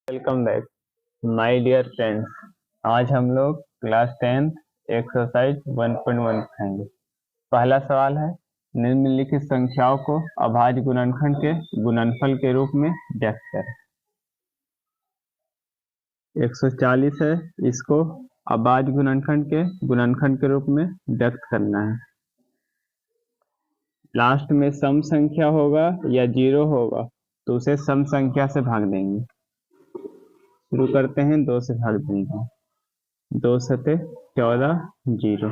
Welcome back my dear friends. आज हम लोग क्लास 10th एक्सरसाइज 1.1 पढ़ेंगे। पहला सवाल है, निम्नलिखित संख्याओं को अभाज्य गुणनखंड के गुणनफल के रूप में व्यक्त करें। 140 है, इसको अभाज्य गुणनखंड के रूप में व्यक्त करना है। लास्ट में सम संख्या होगा या जीरो होगा तो उसे सम संख्या से भाग देंगे। शुरू करते हैं, 2 से भाग देंगे। 2 सते 14, 0।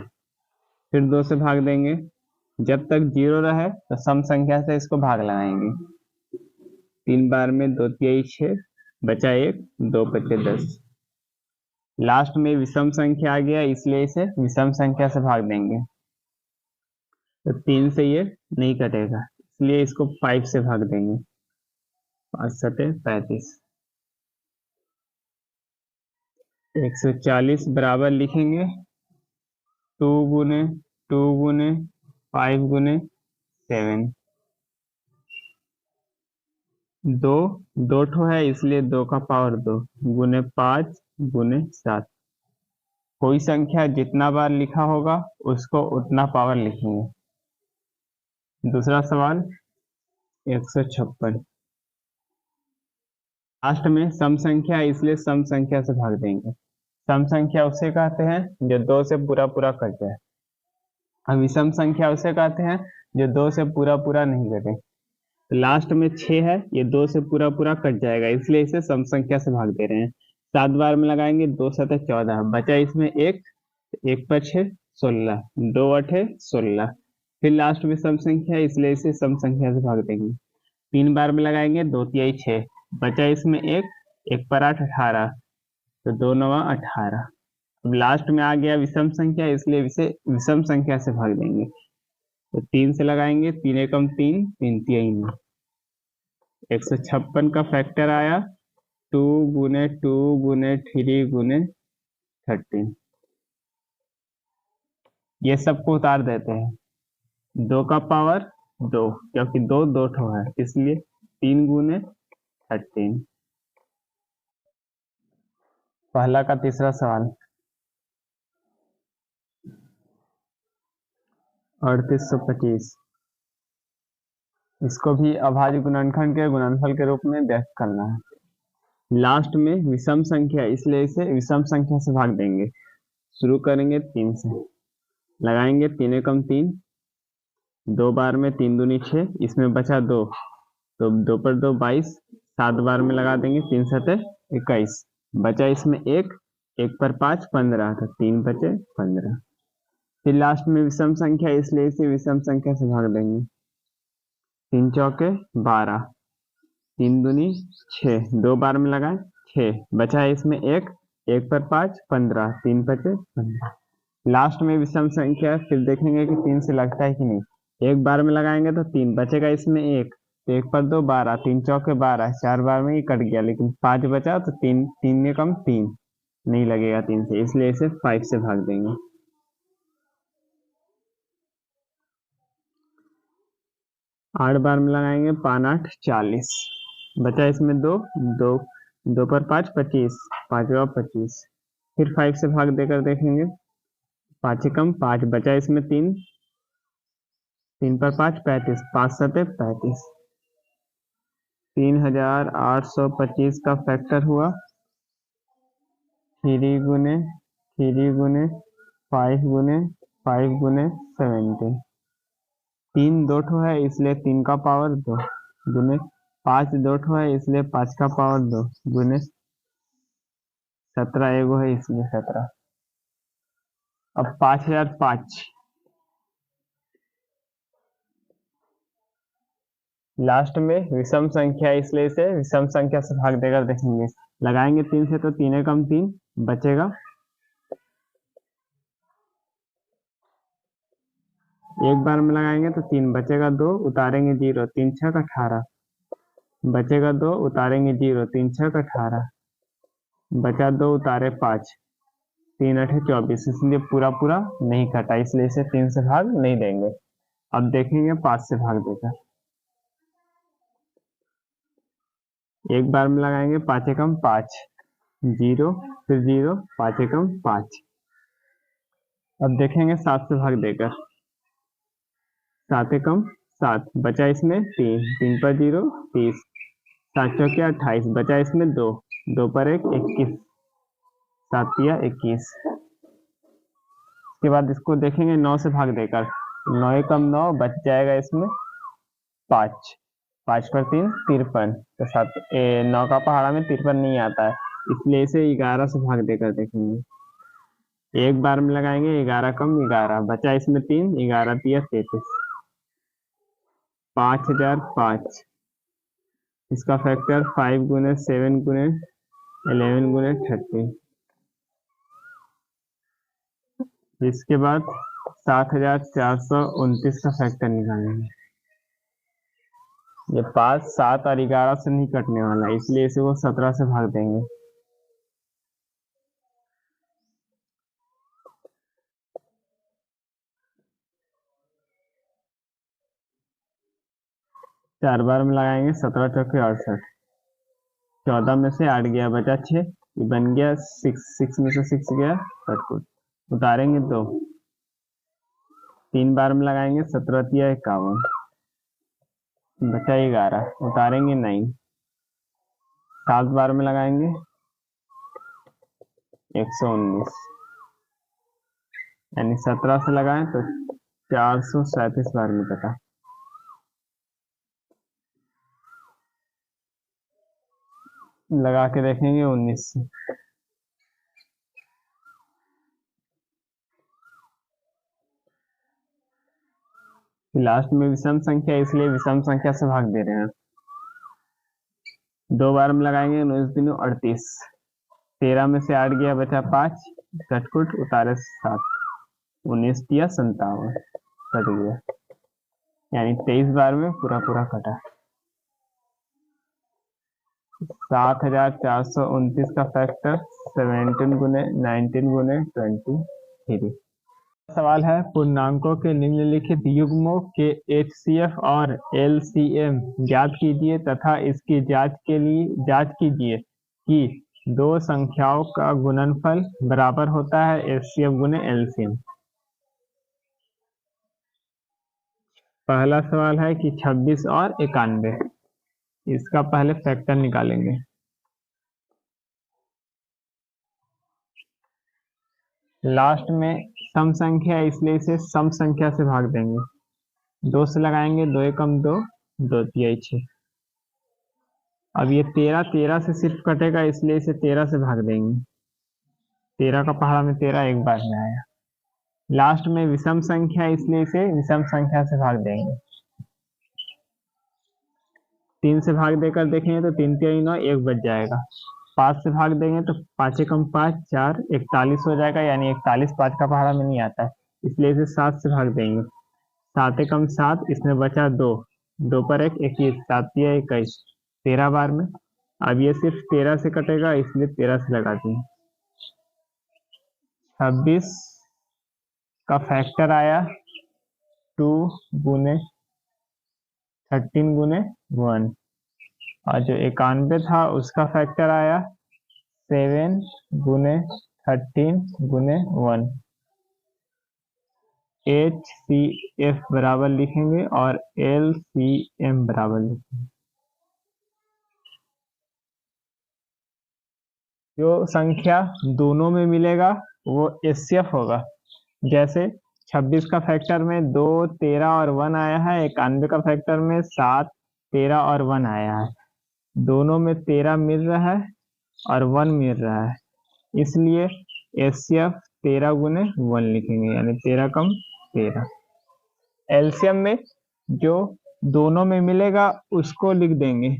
फिर 2 से भाग देंगे। जब तक 0 रहे तो सम संख्या से इसको भाग लगाएंगे। 3 बार में 2 तिहाई 6, बचा 1, 2 बचे 10। लास्ट में विषम संख्या आ गया, इसलिए इसे विषम संख्या से भाग देंगे। तो 3 से ये नहीं कटेगा, इसलिए इसको 5 से भाग देंगे। 5 सते 35। 140 बराबर लिखेंगे 2 गुने 2 गुने 5 गुने 7। 2 ठो है, इसलिए 2 का पावर 2 गुने 5 गुने 7। कोई संख्या जितना बार लिखा होगा उसको उतना पावर लिखेंगे। दूसरा सवाल 156। लास्ट में सम संख्या, इसलिए सम संख्या से भाग देंगे। सम संख्या उसे कहते हैं जो 2 से पूरा पूरा कट जाए, और विषम संख्या उसे कहते हैं जो 2 से पूरा पूरा नहीं कटे। तो लास्ट में 6 है, ये 2 से पूरा पूरा कट जाएगा, इसलिए इसे सम संख्या से भाग दे रहे हैं। 7 बार में लगाएंगे, 2 सते 14, बचा इसमें 1, 1 पर 6 16, 2 8 16। फिर लास्ट में सम संख्या, इसलिए इसे सम संख्या से भाग देंगे। 3 बार में लगाएंगे, 2 तिहाई 6, बचा इसमें 1, 1 पर 8 18, तो 2 9 18। अब लास्ट में आ गया विषम संख्या, इसलिए इसे विषम संख्या से भाग देंगे। तो 3 से लगाएंगे, 3 एकम 3, 3 तिहाई 9। 156 का फैक्टर आया 2 गुने 2 गुने 3 गुने 13। ये सबको उतार देते हैं। 2 का पावर 2, क्योंकि 2 ठो है, इसलिए 3 गुने 13। पहला का तीसरा सवाल 3825। इसको भी अभाज्य गुणनखंड के गुणनफल के रूप में व्यक्त करना है। लास्ट में विषम संख्या, इसलिए इसे विषम संख्या से भाग देंगे। शुरू करेंगे 3 से, लगाएंगे 3 एकम 3, 2 बार में 3 दूनी 6, इसमें बचा 2, तो 2 पर 2 22। 7 बार में लगा देंगे, 3 सते 21, बचा इसमें 1, 1 पर 5 15, तो 3 बचे 15। फिर लास्ट में विषम संख्या, इसलिए इसे विषम संख्या से भाग देंगे। 3 चौके 12, 3 दूनी 6, 2 बार में लगाए 6, बचा है इसमें 1, 1 पर 5 15, 3 बचे 15। लास्ट में विषम संख्या, फिर देखेंगे कि 3 से लगता है कि नहीं। 1 बार में लगाएंगे तो 3, बचेगा इसमें 1, तो 1 पर 2 12, 3 चौके 12, 4 बार में ही कट गया, लेकिन 5 बचा, तो 3 3 ने कम 3 नहीं लगेगा 3 से, इसलिए इसे 5 से भाग देंगे। 8 बार में लगाएंगे, 5 8 40, बचा इसमें 2 2, 2 पर 5 25, 5 25। फिर 5 से भाग देकर देखेंगे, 5 कम 5, बचा इसमें 3, 3 पर 5 35, 5 सते 35। 3825 का फैक्टर हुआ 3 गुने 3 गुने 5 गुने 5 गुने 70। 3 2 ठो है, इसलिए 3 का पावर 2 गुने 5 2 ठो है, इसलिए 5 का पावर 2 गुने 17 एगो है, इसलिए 17। अब 5005 लास्ट में विषम संख्या, इसलिए इसे विषम संख्या से भाग देकर देखेंगे। लगाएंगे 3 से, तो 3 एकम 3, बचेगा 1 बार में लगाएंगे तो 3, बचेगा 2, उतारेंगे 0, 3 6 18, बचेगा 2, उतारेंगे 0, 3 6 18, बचा 2, उतारे 5, 3 8 24, इसलिए पूरा पूरा नहीं कटा, इसलिए इसे 3 से भाग नहीं देंगे। अब देखेंगे 5 से भाग देकर। एक बार में लगाएंगे 5 एकम 5, 0 फिर 0, 5 एकम 5। अब देखेंगे 7 से भाग देकर, 7 एकम 7, बचा इसमें 3, 3 पर 0, 30, 7 चौके 28, बचा इसमें 2, 2 पर 1, 21, 7 तिया 21। उसके बाद इसको देखेंगे 9 से भाग देकर, 9 एकम 9, बच जाएगा इसमें 5, 5 पर 3, 53, तो 9 का पहाड़ा में 53 नहीं आता है, इसलिए इसे 11 से भाग देकर देखेंगे। एक बार में लगाएंगे 11 कम 11, बचा इसमें 3, 11 तिया 33, 5005। इसका फैक्टर 5 गुने 7 गुने 11 गुने 30। इसके बाद 7429 का फैक्टर निकालेंगे। ये 5, 7 और 11 से नहीं कटने वाला, इसलिए इसे वो 17 से भाग देंगे। चार बार में लगाएंगे, 17 चौके 68, 14 में से 8 गया, बचा 6, ये बन गया 6, 6 में से 6 गया, कट उतारेंगे 2, 3 बार में लगाएंगे, 17 तिया 51, बचा 11, उतारेंगे 9, 7 बार में लगाएंगे 119, यानी 17 से लगाएं तो 437 बार में कटा। लगा के देखेंगे 19 से। लास्ट में विषम संख्या, इसलिए विषम संख्या से भाग दे रहे हैं। 2 बार में लगाएंगे, 19 दूनी 38, 13 में से 8 गया, बचा 5, कटकुट उतारे 7, 19 तिया 57, कट गया, यानी 23 बार में पूरा पूरा कटा। 7429 का फैक्टर 17 गुने 19 गुने 23। सवाल है, पूर्णांकों के निम्नलिखित युग्मों के HCF और LCM ज्ञात कीजिए तथा इसकी जांच कीजिए कि दो संख्याओं का गुणनफल बराबर होता है HCF गुने LCM। पहला सवाल है कि 26 और 91, इसका पहले फैक्टर निकालेंगे। लास्ट में सम संख्या है, इसलिए इसे सम संख्या से भाग देंगे। 2 से लगाएंगे, 2 एकम 2, 2 तिया 6। अब ये 13, 13 से सिर्फ कटेगा, इसलिए इसे 13 से भाग देंगे। 13 का पहाड़ा में 13 एक बार में आया। लास्ट में विषम संख्या, इसलिए इसे विषम संख्या से भाग देंगे। 3 से भाग देकर देखेंगे तो 3 तिया 9, 1 बच जाएगा। 5 से भाग देंगे तो 5 एकम 5, 4, 41 हो जाएगा, यानी 41 5 का पहाड़ा में नहीं आता है, इसलिए इसे 7 से भाग देंगे। 7 एकम 7, इसमें बचा 2, 2 पर 1, 21, 7 तिया 21, 13 बार में। अब ये सिर्फ 13 से कटेगा, इसलिए 13 से लगा दें। 26 का फैक्टर आया 2 गुने 13 गुने 1, और जो 91 था उसका फैक्टर आया 7 गुने 13 गुने 1। HCF बराबर लिखेंगे और LCM बराबर लिखेंगे। जो संख्या दोनों में मिलेगा वो HCF होगा। जैसे 26 का फैक्टर में 2, 13 और 1 आया है, 91 का फैक्टर में 7, 13 और 1 आया है। दोनों में 13 मिल रहा है और 1 मिल रहा है, इसलिए HCF 13 गुने 1 लिखेंगे, यानी 13 कम 13। एलसीएम में जो दोनों में मिलेगा उसको लिख देंगे।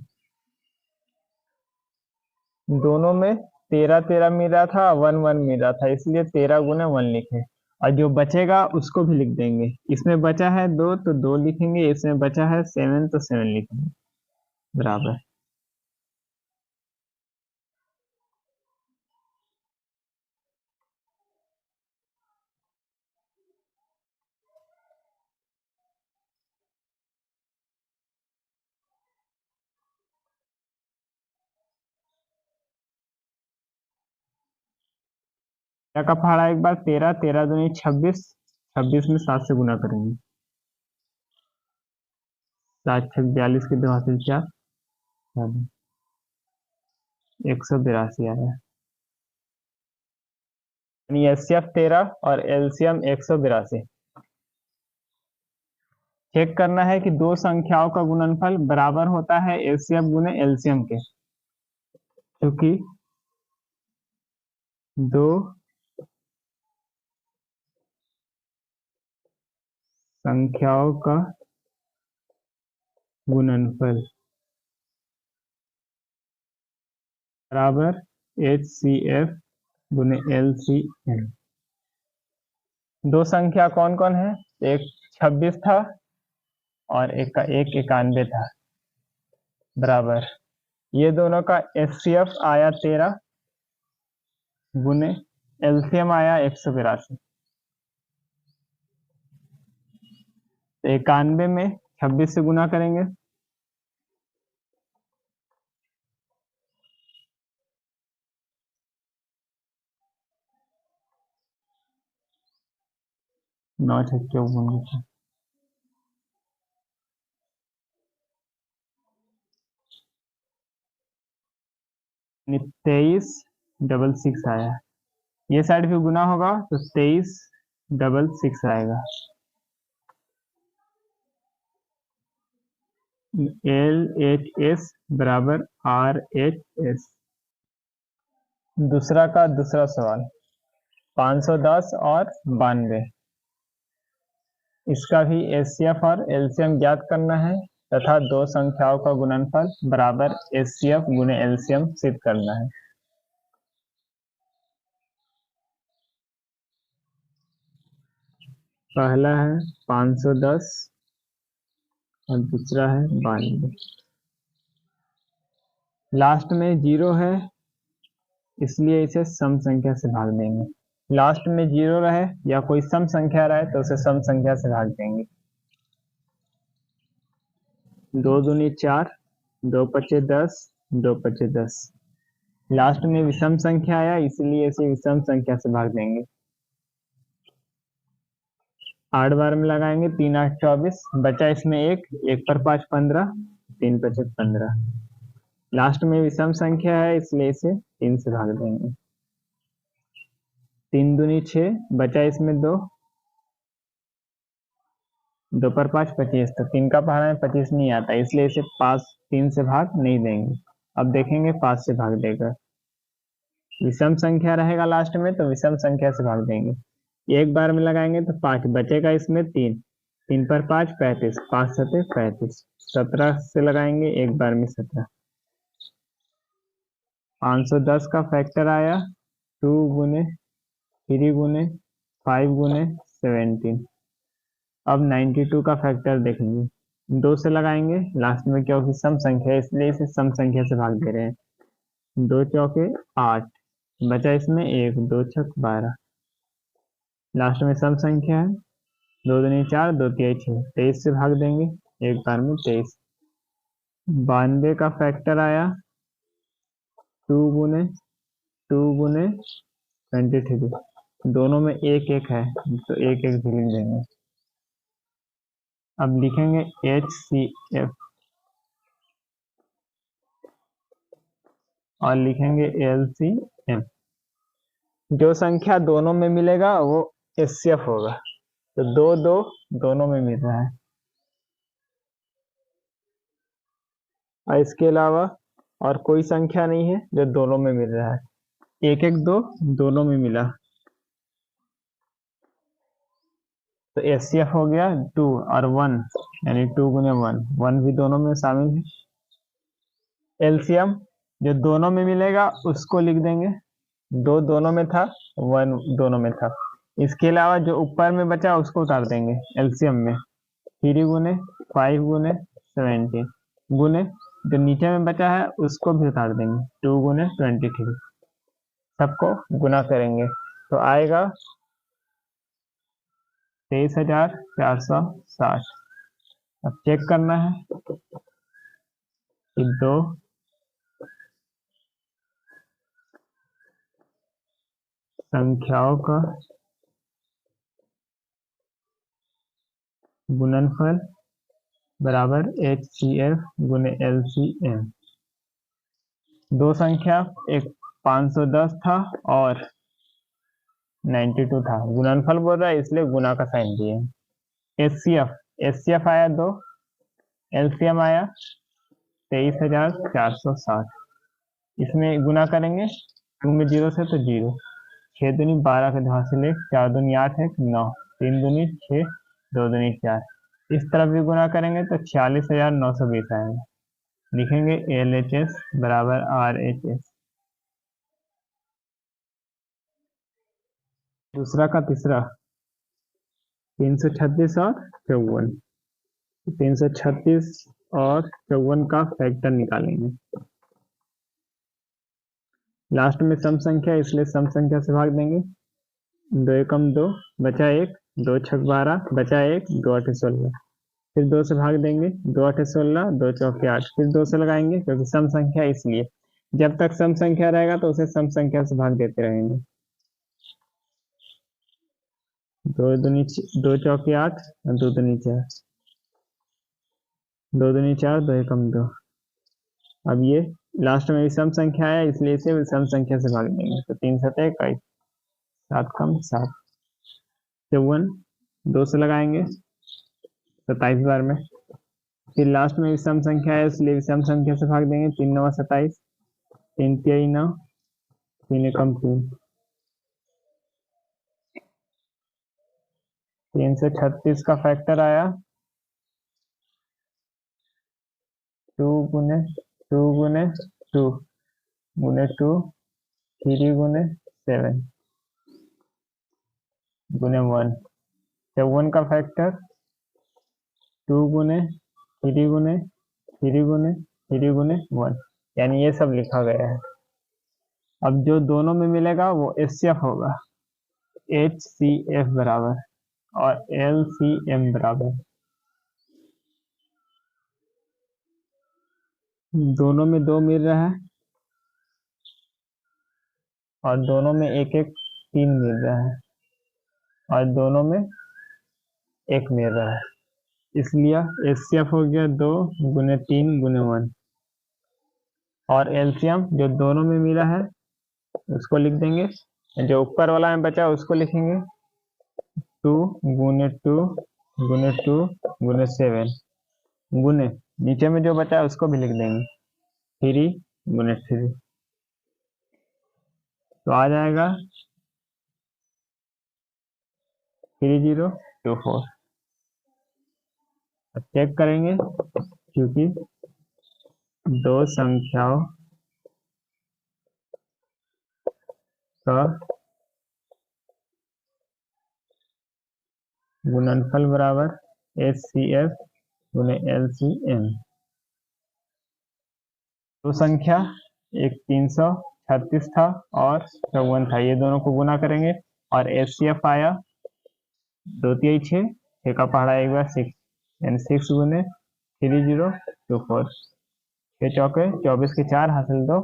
दोनों में 13 13 मिल रहा था, 1 1 मिल रहा था, इसलिए 13 गुने 1 लिखे। और जो बचेगा उसको भी लिख देंगे। इसमें बचा है 2 तो 2 लिखेंगे, इसमें बचा है 7 तो 7 लिखेंगे, बराबर। क्या का पहाड़ा एक बार 13, 13 दूनी 26, 26 में 7 से गुना करेंगे, 7 छक 42 के 2 हासिल 4, 182 आया। यानी एचसीएफ 13 और एलसीएम 182। चेक करना है कि दो संख्याओं का गुणनफल बराबर होता है एचसीएफ गुने एलसीएम के, क्योंकि दो संख्याओं का गुणनफल बराबर एचसीएफ गुने एलसीएम। दो संख्या कौन कौन है? एक 26 था और एक का 91 था, बराबर ये दोनों का एचसीएफ आया 13 गुने एलसीएम आया 182। 91 में 26 से गुना करेंगे, नौ 2366 आया। ये साइड भी गुना होगा तो 2366 आएगा। LHS बराबर RHS। दूसरा का दूसरा सवाल 510 और 92, इसका भी एचसीएफ और एलसीएम ज्ञात करना है तथा दो संख्याओं का गुणनफल बराबर एचसीएफ गुने एलसीएम सिद्ध करना है। पहला है 510 और दूसरा है 92। लास्ट में 0 है इसलिए इसे सम संख्या से भाग देंगे। लास्ट में 0 रहे या कोई सम संख्या रहे तो उसे सम संख्या से भाग देंगे। 2 दूनी 4, 2 पचे 10, 2 पचे 10। लास्ट में विषम संख्या आया इसलिए इसे विषम संख्या से भाग देंगे। 8 बार में लगाएंगे, 3 8 24, बचा इसमें 1, 1 पर 5 15, 3 पचे 15। लास्ट में विषम संख्या है इसलिए इसे 3 से भाग देंगे। 3 दूनी 6, बचा इसमें 2, 2 पर 5 25, तो 3 का पहाड़ा में 25 नहीं आता इसलिए इसे 3 से भाग नहीं देंगे। अब देखेंगे 5 से भाग देगा। विषम संख्या रहेगा लास्ट में तो विषम संख्या से भाग देंगे। एक बार में लगाएंगे तो 5, बचेगा इसमें 3, 3 पर 5 35, 5 सते 35। 17 से लगाएंगे एक बार में 17। 510 का फैक्टर आया 2 गुने 3 गुने 5 गुने 17। अब 92 का फैक्टर देखेंगे, 2 से लगाएंगे लास्ट में क्योंकि सम संख्या है इसलिए इसे सम संख्या से भाग दे रहे हैं। 2 चौके 8, बचा इसमें 1, 2 छक 12। लास्ट में सम संख्या है, 2 दूनी 4, 2 तिहाई 6, 23 से भाग देंगे एक बार में 23। 92 का फैक्टर आया 2 गुने 23। दोनों में 1 1 है तो 1 1 भी लिख देंगे। अब लिखेंगे HCF और लिखेंगे LCM। जो संख्या दोनों में मिलेगा वो HCF होगा, तो 2 2 दोनों में मिल रहा है। और इसके अलावा और कोई संख्या नहीं है जो दोनों में मिल रहा है। 1 1 2 दोनों में मिला तो HCF हो गया 2 और 1, यानी 2 गुने 1, 1 भी दोनों में शामिल है। LCM जो दोनों में मिलेगा उसको लिख देंगे, 2 दोनों में था, 1 दोनों में था। इसके अलावा जो ऊपर में बचा उसको उतार देंगे LCM में। 3 गुने 5 गुने 17 गुने जो नीचे में बचा है उसको भी उतार देंगे, 2 गुने 23। सबको गुना करेंगे तो आएगा 23,460। अब चेक करना है कि 2 संख्याओं का गुणनफल बराबर HCF गुने LCM। दो संख्या, एक 510 था और 92 था। गुणनफल बोल रहा है इसलिए गुना का साइन दिए। HCF आया 2, LCM आया 23,460। इसमें गुना करेंगे 2 में 0 से तो 0, 6 दूनी 12 के हासिल 1, 4 दूनी 8 है 9, 3 दूनी 6, 2 दूनी 4। इस तरफ भी गुना करेंगे तो 46,920 आएगा। लिखेंगे LHS बराबर RHS। दूसरा का तीसरा 336 और 54। 336 और 54 का फैक्टर निकालेंगे। लास्ट में सम संख्या इसलिए सम संख्या से भाग देंगे। 2 एकम 2 बचा 1, 2 छक 12 बचा 1, 2 8 16। फिर 2 से भाग देंगे, 2 8 16, 2 चौके 8। फिर 2 से लगाएंगे क्योंकि सम संख्या, इसलिए जब तक सम संख्या रहेगा तो उसे सम संख्या से भाग देते रहेंगे। 2 चौके 8, 2 दूनी 4, 2 दूनी 4, 2 एकम 2। अब ये लास्ट में भी सम संख्या है इसलिए इसे भी सम संख्या से भाग देंगे। तो 3 7 21, 7 कम 7, 54 2 से लगाएंगे 27 बार में। फिर लास्ट में भी सम संख्या है इसलिए सम संख्या से भाग देंगे। 3 9 27, 3 3 9, 3 एकम 3। 336 का फैक्टर आया 2 गुने 2 गुने 2 गुने 2, 3 गुने 7 गुने 1। 54 का फैक्टर 2 गुने 3 गुने 3 गुने 3 गुने 1, यानी ये सब लिखा गया है। अब जो दोनों में मिलेगा वो HCF होगा, HCF बराबर और LCM बराबर। दोनों में 2 मिल रहा है और दोनों में 1 1 3 मिल रहा है और दोनों में 1 मिल रहा है, इसलिए HCF हो गया 2 गुने 3 गुने 1। और LCM जो दोनों में मिला है उसको लिख देंगे, जो ऊपर वाला में बचा उसको लिखेंगे 2 गुने 2 गुने 2 गुने 7 गुने नीचे में जो बचा है उसको भी लिख देंगे 3 गुने 3। तो आ जाएगा 3024। अब चेक करेंगे क्योंकि दो संख्याओं का गुणनफल बराबर HCF गुने LCM। दो संख्या, एक 336 था और 54 था, ये दोनों को गुना करेंगे और HCF आया 2 3 6, 6 का पहाड़ा एक बार 6, यानी 6 गुने 3024। 6 चौके 24 के 4 हासिल 2,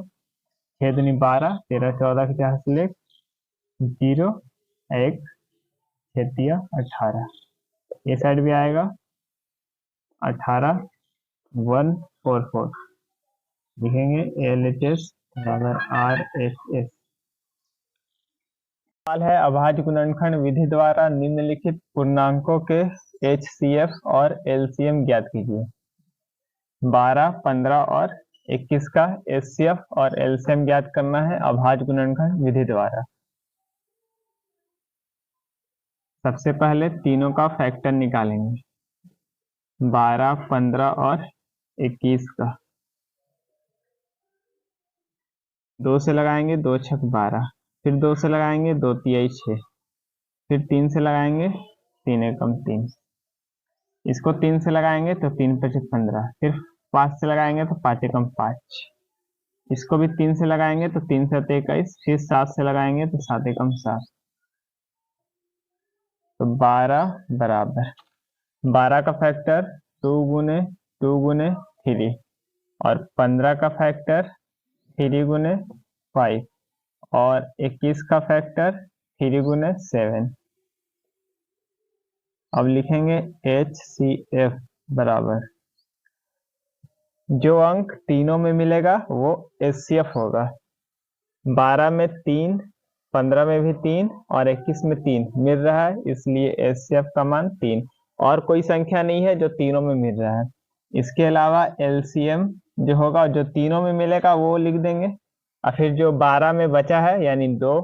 6 दूनी 12, 13 14 के 4 हासिल 1, 0 1 6 18। ये साइड भी आएगा 18 144। लिखेंगे LHS बराबर RHS। सवाल है अभाज्य गुणनखंड विधि द्वारा निम्नलिखित पूर्णांकों के HCF और LCM ज्ञात कीजिए। 12 15 और 21 का HCF और LCM ज्ञात करना है अभाज्य गुणनखंड विधि द्वारा। सबसे पहले तीनों का फैक्टर निकालेंगे, 12 15 और 21 का। 2 से लगाएंगे 2 छक 12, फिर 2 से लगाएंगे 2 तिहाई 6, फिर 3 से लगाएंगे 3 एकम 3, इसको 3 से लगाएंगे तो 3 पचक 15, फिर 5 से लगाएंगे तो 5 एकम 5, इसको भी 3 से लगाएंगे तो 3 7 21, फिर 7 से लगाएंगे तो 7 एकम 7। तो 12 बराबर 12 का फैक्टर 2 गुने 3 और 15 का फैक्टर 3 गुने 5 और 21 का फैक्टर 3 गुने 7। अब लिखेंगे HCF बराबर, जो अंक तीनों में मिलेगा वो HCF होगा। 12 में 3, 15 में भी 3 और 21 में 3 मिल रहा है, इसलिए HCF का मान 3। और कोई संख्या नहीं है जो तीनों में मिल रहा है। इसके अलावा LCM जो होगा, जो तीनों में मिलेगा वो लिख देंगे, और फिर जो 12 में बचा है यानी 2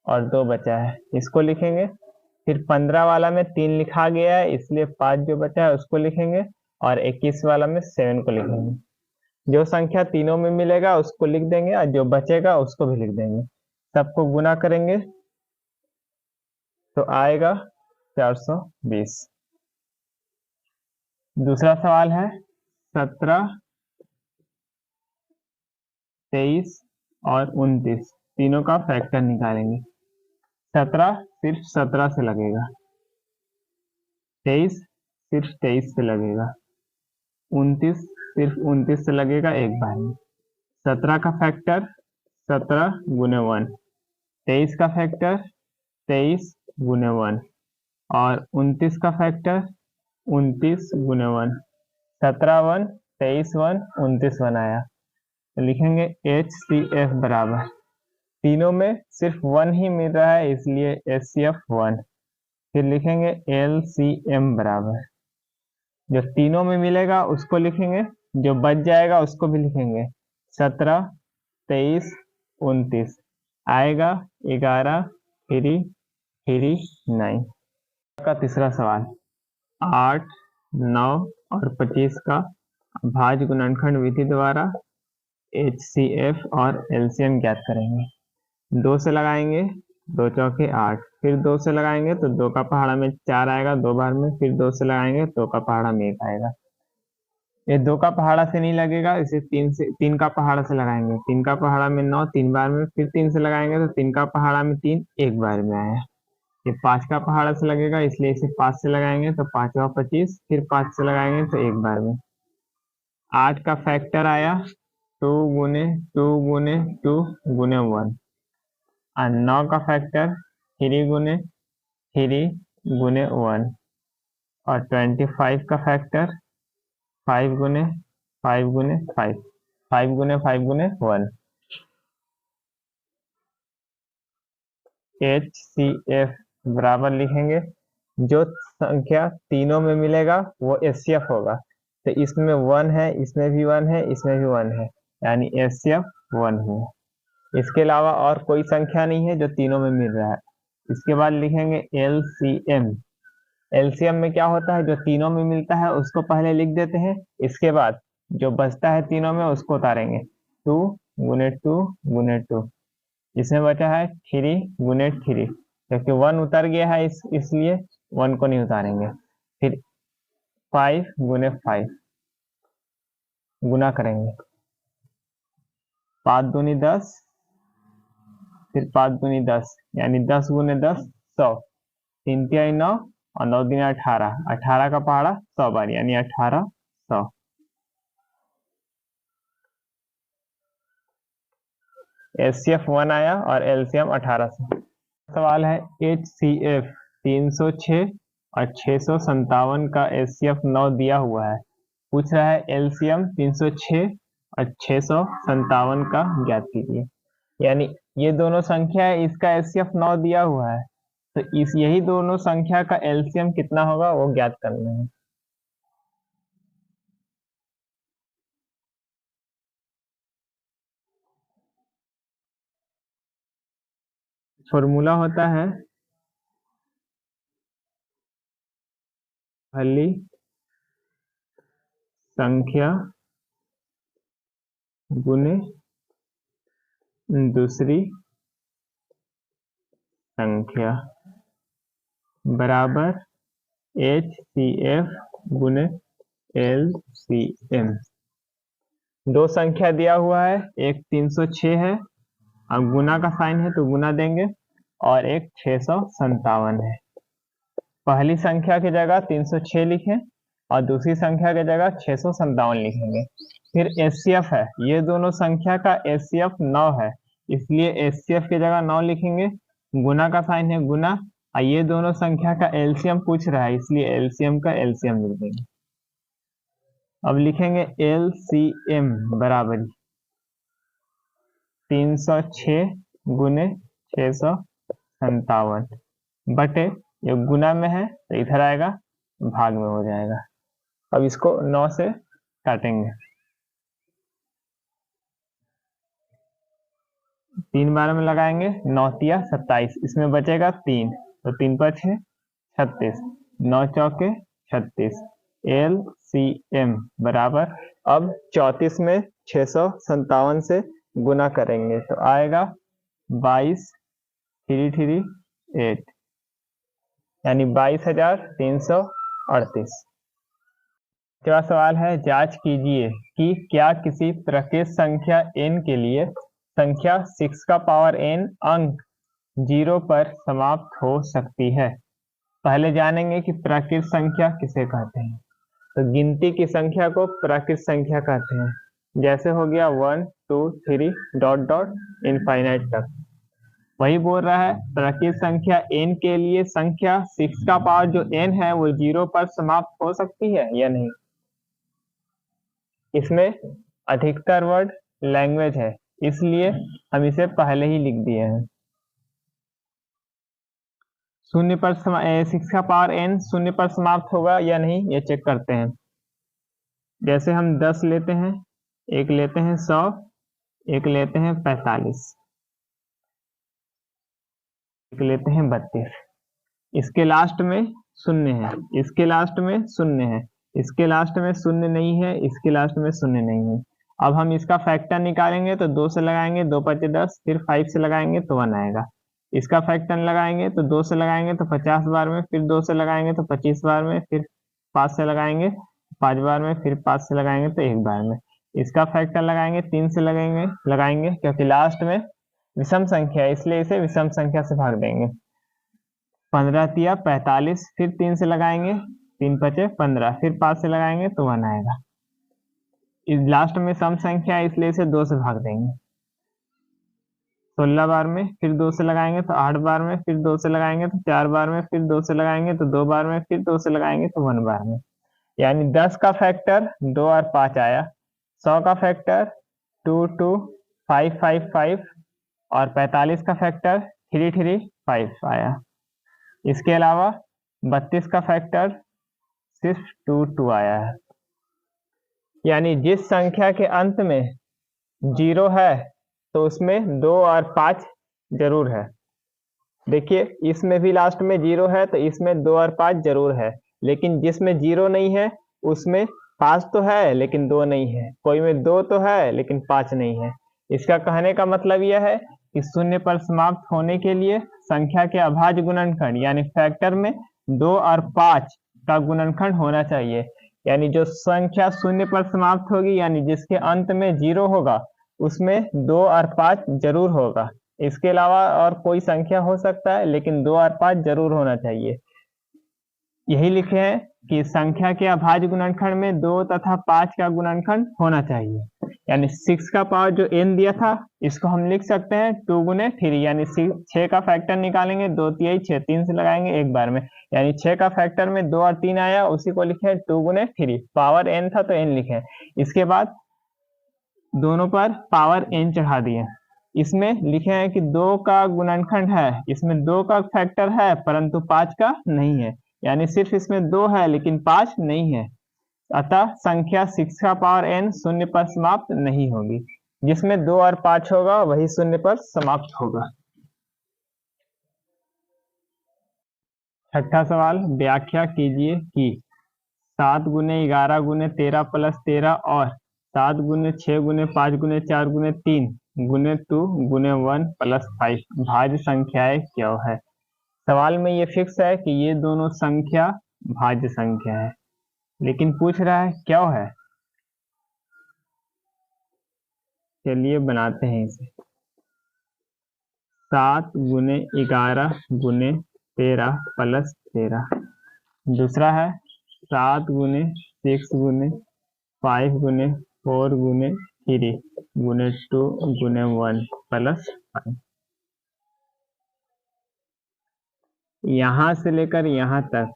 और 2 बचा है इसको लिखेंगे। फिर 15 वाला में 3 लिखा गया है, इसलिए 5 जो बचा है उसको लिखेंगे, और 21 वाला में 7 को लिखेंगे। जो संख्या तीनों में मिलेगा उसको लिख देंगे, और जो बचेगा उसको भी लिख देंगे। सबको गुना करेंगे तो आएगा 420। दूसरा सवाल है 17, 23 और 29 तीनों का फैक्टर निकालेंगे। 17 सिर्फ 17 से लगेगा, 23 सिर्फ 23 से लगेगा, 29 सिर्फ 29 से लगेगा एक बार में। 17 का फैक्टर 17 गुने 1, 23 का फैक्टर 23 गुने 1 और 29 का फैक्टर 29 गुने 1। 17 1, 23 1, 29 1 आया, तो लिखेंगे HCF बराबर, तीनों में सिर्फ 1 ही मिल रहा है इसलिए HCF 1। फिर लिखेंगे LCM बराबर, जो तीनों में मिलेगा उसको लिखेंगे, जो बच जाएगा उसको भी लिखेंगे। 17, 23, 29 आएगा 11, 3, 3, 9। का तीसरा सवाल 8, 9 और 25 का भाज्य गुणनखंड विधि द्वारा HCF और LCM ज्ञात करेंगे। 2 से लगाएंगे, 2 चौके 8, फिर 2 से लगाएंगे तो 2 का पहाड़ा में 4 आएगा 2 बार में, फिर 2 से लगाएंगे 2 का पहाड़ा में 1 आएगा। ये 2 का पहाड़ा से नहीं लगेगा, इसे 3 का पहाड़ा से लगाएंगे। 3 का पहाड़ा में 9 3 बार में, फिर 3 से लगाएंगे तो 3 का पहाड़ा में 3 1 बार में आया। ये 5 का पहाड़ा से लगेगा, इसलिए इसे 5 से लगाएंगे तो 5 और 25, फिर 5 से लगाएंगे तो 1 बार में। 8 का फैक्टर आया 2 गुने 2 गुने 2 गुने 1, और 9 का फैक्टर 3 गुने 3 गुने 1, और 25 का फैक्टर 5 गुने 5 गुने 5, 5 गुने 5 गुने 1। HCF बराबर लिखेंगे, जो संख्या तीनों में मिलेगा वो HCF होगा। तो इसमें 1 है, इसमें भी 1 है, इसमें भी 1 है, यानी HCF 1 हुआ। इसके अलावा और कोई संख्या नहीं है जो तीनों में मिल रहा है। इसके बाद लिखेंगे LCM। LCM में क्या होता है, जो तीनों में मिलता है उसको पहले लिख देते हैं, इसके बाद जो बचता है तीनों में उसको उतारेंगे। 2 गुने 2 गुने 2, इसमें बचा है 3 गुने 3, क्योंकि 1 उतर गया है इसलिए 1 को नहीं उतारेंगे। फिर 5 गुने 5 गुना करेंगे, 5 दूनी 10, फिर 5 दूनी 10 यानी 10 गुने 10 100, 3 तिहाई 9 और 9 दूनी 18, 18 का पहाड़ा 100 बार यानी 1800। HCF 1 आया और LCM 1800। सवाल है HCF 306 और 657 का HCF 9 दिया हुआ है। पूछ रहा है LCM 306 और 657 का ज्ञात कीजिए। यानी ये दोनों संख्या है, इसका HCF 9 दिया हुआ है, तो यही दोनों संख्या का LCM कितना होगा वो ज्ञात करना है। फॉर्मूला होता है पहली संख्या गुने दूसरी संख्या बराबर HCF गुने LCM। दो संख्या दिया हुआ है, एक 306 है, अब गुना का साइन है तो गुना देंगे, और एक 657 है। पहली संख्या की जगह 306 लिखें और दूसरी संख्या की जगह 657 लिखेंगे। फिर HCF है, ये दोनों संख्या का HCF 9 है, इसलिए HCF की जगह 9 लिखेंगे, गुना का साइन है गुना, और ये दोनों संख्या का एलसीएम पूछ रहा है, इसलिए एलसीएम का एलसीएम लिख देंगे। अब लिखेंगे एलसीएम बराबर 306 गुने 657 बटे, ये गुना में है तो इधर आएगा, भाग में हो जाएगा। अब इसको 9 से काटेंगे, 3 बार में लगाएंगे, 9 तिया 27, इसमें बचेगा 3, तो 3 पर 6 36, 9 चौके 36, एलसीएम बराबर, अब 34 में 657 से गुना करेंगे तो आएगा 22,338, यानी 22,338। क्या सवाल है, जांच कीजिए कि क्या किसी प्राकृत संख्या n के लिए संख्या 6 का पावर n अंक 0 पर समाप्त हो सकती है। पहले जानेंगे कि प्राकृत संख्या किसे कहते हैं। तो गिनती की संख्या को प्राकृत संख्या कहते हैं, जैसे हो गया 1 2 3 डॉट डॉट इनफाइनाइट तक। वही बोल रहा है प्राकृत संख्या n के लिए संख्या 6 का पावर जो n है वो 0 पर समाप्त हो सकती है या नहीं। इसमें अधिकतर वर्ड लैंग्वेज है, इसलिए हम इसे पहले ही लिख दिए हैं। 0 पर 6 का पावर n 0 पर समाप्त होगा या नहीं, ये चेक करते हैं। जैसे हम 10 लेते हैं, एक लेते हैं 100, एक लेते हैं 45, एक लेते हैं 32, इसके लास्ट में 0 है, इसके लास्ट में 0 है, इसके लास्ट में 0 नहीं है, इसके लास्ट में 0 नहीं है। अब हम इसका फैक्टर निकालेंगे तो 2 से लगाएंगे, 2 5 10, फिर 5 से लगाएंगे तो 1 आएगा। इसका फैक्टर लगाएंगे तो 2 से लगाएंगे तो 50 बार में, फिर 2 से लगाएंगे तो 25 बार में, फिर 5 से लगाएंगे 5 बार में, फिर 5 से लगाएंगे तो 1 बार में। इसका फैक्टर लगाएंगे 3 से लगाएंगे क्योंकि लास्ट में विषम संख्या है, इसलिए इसे विषम संख्या से भाग देंगे। 15 तिया 45, फिर 3 से लगाएंगे, 3 पचे 15, फिर 5 से लगाएंगे तो 1 आएगा। इस लास्ट में सम संख्या है, इसलिए इसे 2 से भाग देंगे। 16 बार में, फिर 2 से लगाएंगे तो 8 बार में, फिर 2 से लगाएंगे तो 4 बार में, फिर 2 से लगाएंगे तो 2 बार में, फिर 2 से लगाएंगे तो 1 बार में। यानी 10 का फैक्टर 2 और 5 आया, 100 का फैक्टर 2 2 5 5 5 और 45 का फैक्टर 3 3 5 आया। इसके अलावा 32 का फैक्टर सिर्फ 2 2 आया है। यानी जिस संख्या के अंत में 0 है तो उसमें 2 और 5 जरूर है। देखिए इसमें भी लास्ट में 0 है तो इसमें 2 और 5 जरूर है, लेकिन जिसमें 0 नहीं है उसमें 5 तो है लेकिन 2 नहीं है, कोई में 2 तो है लेकिन 5 नहीं है। इसका कहने का मतलब यह है कि 0 पर समाप्त होने के लिए संख्या के अभाज्य गुणनखंड यानी फैक्टर में 2 और 5 का गुणनखंड होना चाहिए। यानी जो संख्या 0 पर समाप्त होगी यानी जिसके अंत में 0 होगा उसमें 2 और 5 जरूर होगा। इसके अलावा और कोई संख्या हो सकता है लेकिन 2 और 5 जरूर होना चाहिए। यही लिखे हैं कि संख्या के अभाज्य गुणनखंड में 2 तथा 5 का गुणनखंड होना चाहिए। यानी 6 का पावर जो n दिया था इसको हम लिख सकते हैं 2 गुने 3, यानी 6 का फैक्टर निकालेंगे 2 तिहाई 6, 3 से लगाएंगे 1 बार में, यानी 6 का फैक्टर में 2 और 3 आया, उसी को लिखे 2 गुने 3, पावर n था तो n लिखे। इसके बाद दोनों पर पावर n चढ़ा दिए। इसमें लिखे हैं कि 2 का गुणनखंड है, इसमें 2 का फैक्टर है परंतु 5 का नहीं है, यानी सिर्फ इसमें 2 है लेकिन 5 नहीं है। अतः संख्या 6 का पावर n 0 पर समाप्त नहीं होगी, जिसमें 2 और 5 होगा वही 0 पर समाप्त होगा। छठा सवाल, व्याख्या कीजिए कि 7 गुने 11 गुने 13 प्लस 13 और 7 गुने 6 गुने 5 गुने 4 गुने 3 गुने 2 गुने 1 प्लस 5 भाज्य संख्याएं क्या है। सवाल में ये फिक्स है कि ये दोनों संख्या भाज्य संख्या है, लेकिन पूछ रहा है क्या है। चलिए बनाते हैं इसे। 7 गुने 11 गुने 13 प्लस 13। दूसरा है 7 गुने 6 गुने 5 गुने 4 गुने 3 गुने 2 गुने 1 प्लस 5। यहाँ से लेकर यहाँ तक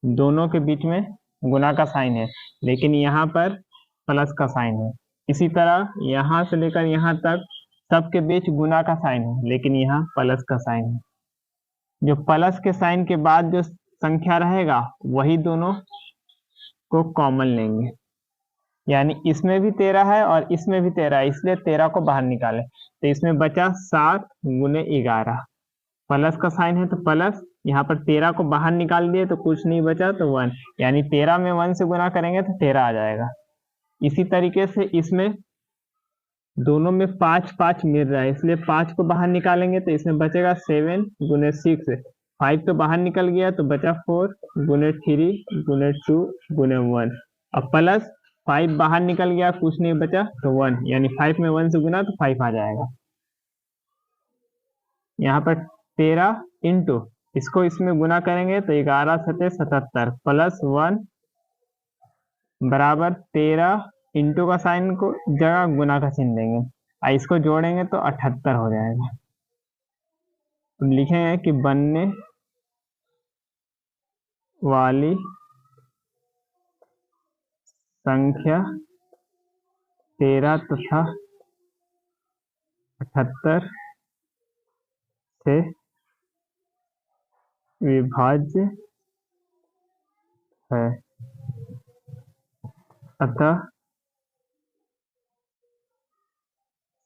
दोनों के बीच में गुना का साइन है, लेकिन यहाँ पर प्लस का साइन है। इसी तरह यहाँ से लेकर यहाँ तक सबके बीच गुना का साइन है, लेकिन यहाँ प्लस का साइन है। जो प्लस के साइन के बाद जो संख्या रहेगा वही दोनों को कॉमन लेंगे, यानी इसमें भी 13 है और इसमें भी 13 है, इसलिए 13 को बाहर निकाले तो इसमें बचा 7 गुने 11। प्लस का साइन है तो प्लस, यहाँ पर 13 को बाहर निकाल दिए तो कुछ नहीं बचा तो 1, यानी 13 में 1 से गुना करेंगे तो 13 आ जाएगा। इसी तरीके से इसमें दोनों में 5 5 मिल रहा है, इसलिए 5 को बाहर निकालेंगे तो इसमें बचेगा 7 गुने 6, 5 तो बाहर निकल गया तो बचा 4 गुने 3 गुने 2 गुने 1। अब प्लस 5 बाहर निकल गया, कुछ नहीं बचा तो 1, यानी 5 में 1 से गुना तो 5 आ जाएगा। यहाँ पर 13 इंटू इसको इसमें गुना करेंगे तो 11 सते 77 प्लस 1 बराबर 13 इंटू का साइन को जगह गुना का चिन्ह देंगे और इसको जोड़ेंगे तो 78 हो जाएगा। तो लिखेंगे कि बनने वाली संख्या 13 तथा 78 से विभाज्य है, अतः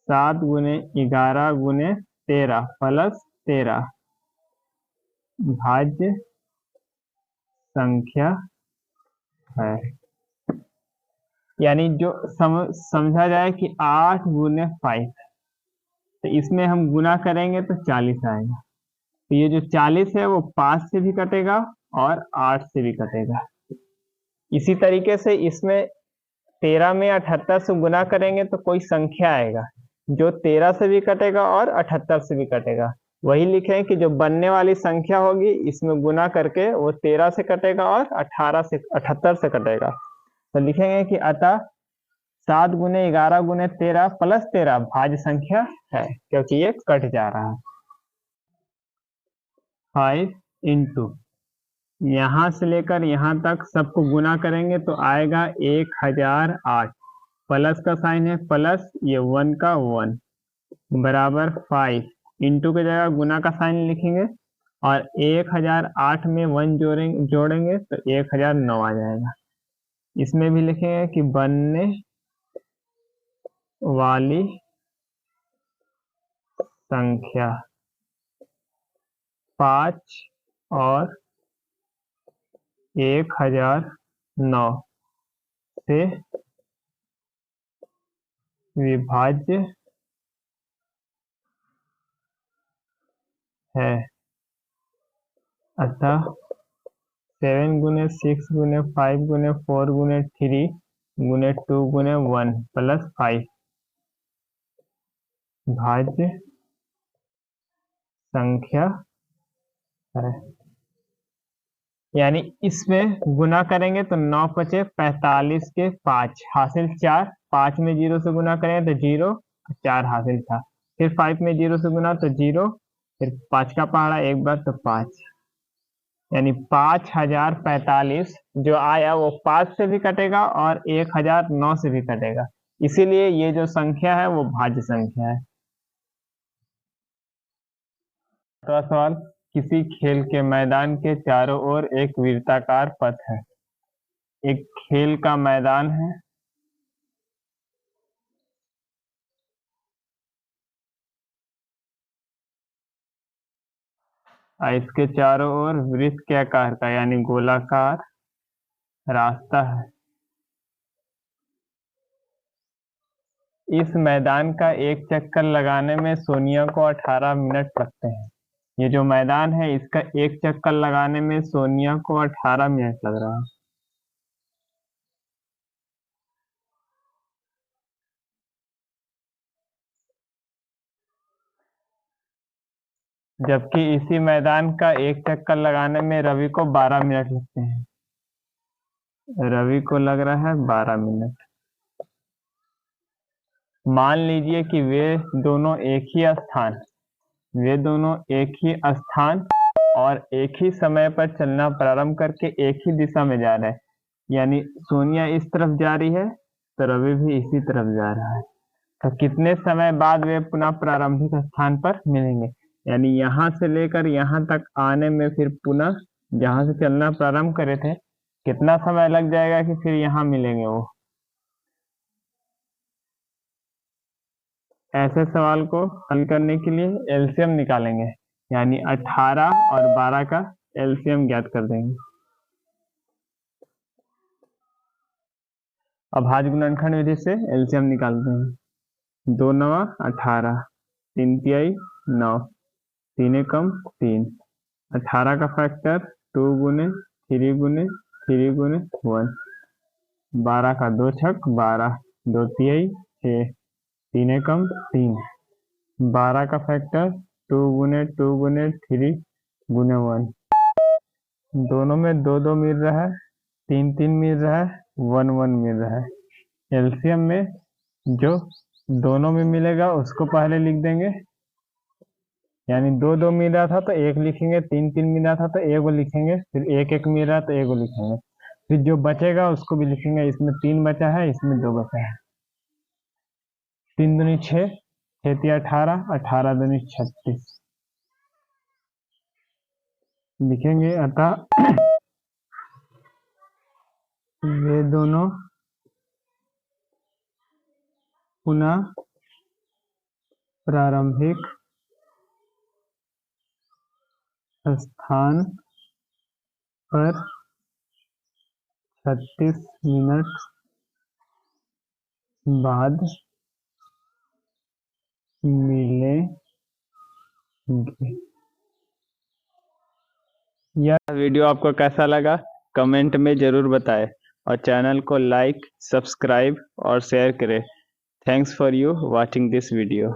7 गुने 11 गुने 13 प्लस 13 भाज्य संख्या है। यानी जो समझा जाए कि 8 गुने 5, तो इसमें हम गुना करेंगे तो 40 आएगा। तो ये जो 40 है वो 5 से भी कटेगा और 8 से भी कटेगा। इसी तरीके से इसमें 13 में 78 से गुना करेंगे तो कोई संख्या आएगा जो 13 से भी कटेगा और 78 से भी कटेगा। वही लिखें कि जो बनने वाली संख्या होगी इसमें गुना करके वो 13 से कटेगा और 78 से कटेगा। तो लिखेंगे कि अतः 7 गुने 11 गुने 13 प्लस 13 भाज्य संख्या है, क्योंकि ये कट जा रहा है। 5 इंटू यहाँ से लेकर यहाँ तक सबको गुना करेंगे तो आएगा 1008, प्लस का साइन है प्लस, ये 1 का 1 बराबर 5 इंटू की जगह गुना का साइन लिखेंगे और 1008 में 1 जोड़ेंगे तो 1009 आ जाएगा। इसमें भी लिखेंगे कि बनने वाली संख्या 5 और 1009 से विभाज्य है, अतः 7 गुने 6 गुने 5 गुने 4 गुने 3 गुने 2 गुने 1 प्लस 5 भाज्य संख्या है। यानी इसमें गुना करेंगे तो 9 बचे 45 के 5 हासिल 4, 5 में 0 से गुना करेंगे तो 0, 4 हासिल था, फिर 5 में 0 से गुना तो 0, फिर 5 का पहाड़ा एक बार तो 5, यानी 5045 जो आया वो 5 से भी कटेगा और 1009 से भी कटेगा, इसीलिए ये जो संख्या है वो भाज्य संख्या है। अगला सवाल, किसी खेल के मैदान के चारों ओर एक वृत्ताकार पथ है। एक खेल का मैदान है, और इसके चारों ओर वृत्त के आकार का यानी गोलाकार रास्ता है। इस मैदान का एक चक्कर लगाने में सोनिया को 18 मिनट लगते हैं। ये जो मैदान है इसका एक चक्कर लगाने में सोनिया को 18 मिनट लग रहा है। जबकि इसी मैदान का एक चक्कर लगाने में रवि को 12 मिनट लगते हैं। रवि को लग रहा है 12 मिनट। मान लीजिए कि वे दोनों एक ही स्थान और एक ही समय पर चलना प्रारंभ करके एक ही दिशा में जा रहा है, यानी सोनिया इस तरफ जा रही है तो रवि भी इसी तरफ जा रहा है, तो कितने समय बाद वे पुनः प्रारंभिक स्थान पर मिलेंगे? यानी यहाँ से लेकर यहाँ तक आने में फिर पुनः जहाँ से चलना प्रारंभ करे थे कितना समय लग जाएगा कि फिर यहाँ मिलेंगे वो। ऐसे सवाल को हल करने के लिए एलसीएम निकालेंगे, यानी 18 और 12 का एलसीएम ज्ञात कर देंगे। अभाज्य गुणनखंड विधि से एलसीएम निकालते हैं। 2 9 18, 3 तिहाई 9, 3 एकम 3, 18 का फैक्टर 2 गुने 3 गुने 3 गुने 1, 12 का 2 छक 12, 2 तिहाई 6, 3 एकम 3, 12 का फैक्टर 2 गुने 3 गुने 1, दोनों में 2 2 मिल रहा है, 3 3 मिल रहा है, 1 1 मिल रहा है। एलसीएम में जो दोनों में मिलेगा उसको पहले लिख देंगे, यानी 2 2 मिल रहा था तो 1 लिखेंगे, 3 3 मिल रहा था तो 1 लिखेंगे, फिर 1 1 मिल रहा है तो 1 लिखेंगे, फिर जो बचेगा उसको भी लिखेंगे। इसमें 3 बचा है, इसमें 2 बचा है। 3 दूनी 6, 6 तिया 18, 18 दूनी 36 लिखेंगे। अतः ये दोनों पुनः प्रारंभिक स्थान पर 36 मिनट बाद मिलेंगे। यह वीडियो आपको कैसा लगा कमेंट में जरूर बताएं और चैनल को लाइक, सब्सक्राइब और शेयर करें। Thanks for you watching this video.